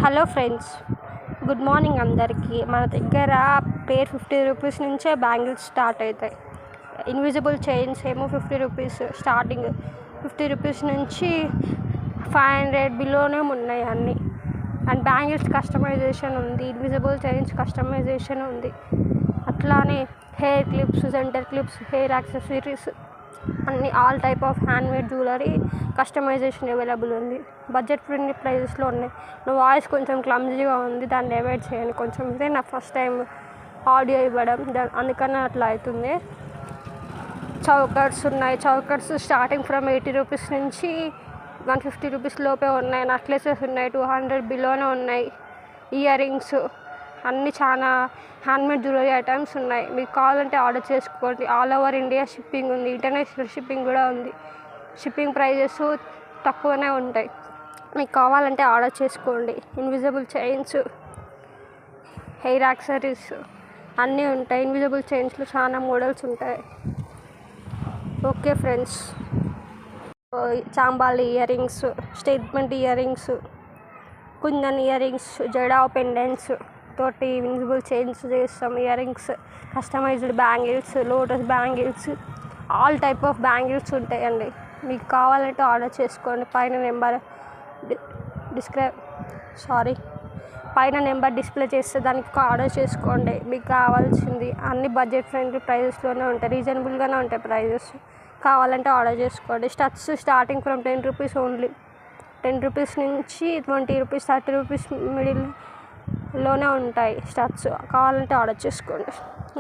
Hello friends, good morning అందరికీ. మన దగ్గర పేర్ 50 రూపీస్ నుంచే బ్యాంగిల్స్ స్టార్ట్ అవుతాయి. ఇన్విజిబుల్ చైన్స్ ఏమో 50 రూపీస్ స్టార్టింగ్. 50 రూపీస్ నుంచి 500 బిలోనే ఉన్నాయి అన్నీ. అండ్ బ్యాంగిల్స్ కస్టమైజేషన్ ఉంది, ఇన్విజిబుల్ చైన్స్ కస్టమైజేషన్ ఉంది. అట్లానే hair clips, centre clips, hair accessories అన్ని all type of handmade jewellery customisation available ఉంది. బడ్జెట్ ఫ్రెండ్లీ ప్రైజెస్లో ఉన్నాయి. నా వాయిస్ కొంచెం క్లమ్జీగా ఉంది, దాన్ని అవాయిడ్ చేయండి. కొంచెం ఇదే నా ఫస్ట్ టైం ఆడియో ఇవ్వడం, అందుకనే అట్లా అవుతుంది. చౌకర్స్ ఉన్నాయి. చౌకర్స్ స్టార్టింగ్ ఫ్రమ్ 80 రూపీస్ నుంచి 150 రూపీస్ లోపే ఉన్నాయి. నెక్లెసెస్ ఉన్నాయి, 200 బిలోనే ఉన్నాయి. ఇయర్ రింగ్స్ అన్నీ చాలా హ్యాండ్మేడ్ జ్యువెలరీ ఐటమ్స్ ఉన్నాయి. మీకు కావాలంటే ఆర్డర్ చేసుకోండి. ఆల్ ఓవర్ ఇండియా షిప్పింగ్ ఉంది, ఇంటర్నేషనల్ షిప్పింగ్ కూడా ఉంది. షిప్పింగ్ ప్రైజెస్ తక్కువనే ఉంటాయి. మీకు కావాలంటే ఆర్డర్ చేసుకోండి. ఇన్విజిబుల్ చైన్స్, హెయిర్ యాక్సెసరీస్ అన్నీ ఉంటాయి. ఇన్విజిబుల్ చైన్స్లో చాలా మోడల్స్ ఉంటాయి. ఓకే ఫ్రెండ్స్, చాంబాలి earrings, statement earrings, kundan earrings, జడా పెండెంట్స్ తోటి ఇన్విజిబుల్ చైన్స్ చేస్తాం. Earrings, customised bangles, lotus bangles, all type of bangles ఉంటాయండి. మీకు కావాలంటే ఆర్డర్ చేసుకోండి. పైన నెంబర్ డిస్ప్లే చేస్తే దానికి ఆర్డర్ చేసుకోండి. మీకు కావాల్సింది అన్ని బడ్జెట్ ఫ్రెండ్లీ ప్రైజెస్లోనే ఉంటాయి, రీజనబుల్గానే ఉంటాయి ప్రైజెస్. కావాలంటే ఆర్డర్ చేసుకోండి. Studs starting from 10 rupees only. 10 rupees నుంచి 20 రూపీస్, 30 రూపీస్ మిడిల్లోనే ఉంటాయి స్టడ్స్. కావాలంటే ఆర్డర్ చేసుకోండి.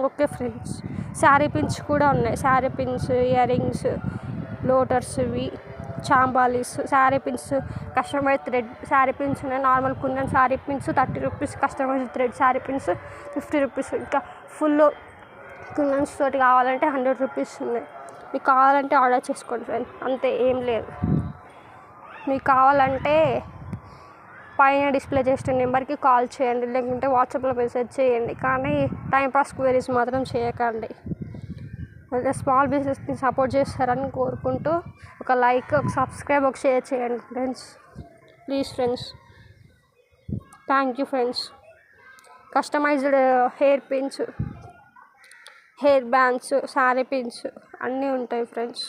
ఓకే ఫ్రెండ్స్, శారీ పిన్స్ కూడా ఉన్నాయి. శారీ పిన్స్, ఇయర్ రింగ్స్, లోటర్స్వి, చాంబాలీస్, sari pins, customise thread sari pins ఉన్నాయి. Normal kundan sari pins 30 rupees, customise thread sari pins 50 rupees. ఇంకా ఫుల్ కుందన్స్ తోటి కావాలంటే 100 రూపీస్ ఉన్నాయి. మీకు కావాలంటే ఆర్డర్ చేసుకోండి ఫ్రెండ్స్, అంతే, ఏం లేదు. మీకు కావాలంటే పైన డిస్ప్లే చేసిన నెంబర్కి కాల్ చేయండి, లేకుంటే వాట్సాప్లో మెసేజ్ చేయండి. కానీ టైంపాస్ క్వైరీస్ మాత్రం చేయకండి. స్మాల్ బిజినెస్ని సపోర్ట్ చేస్తారని కోరుకుంటూ ఒక లైక్, ఒక సబ్స్క్రైబ్, ఒక షేర్ చేయండి friends, please friends. Thank you friends. Customized hair pins, hair bands, sari pins అన్నీ ఉంటాయి ఫ్రెండ్స్.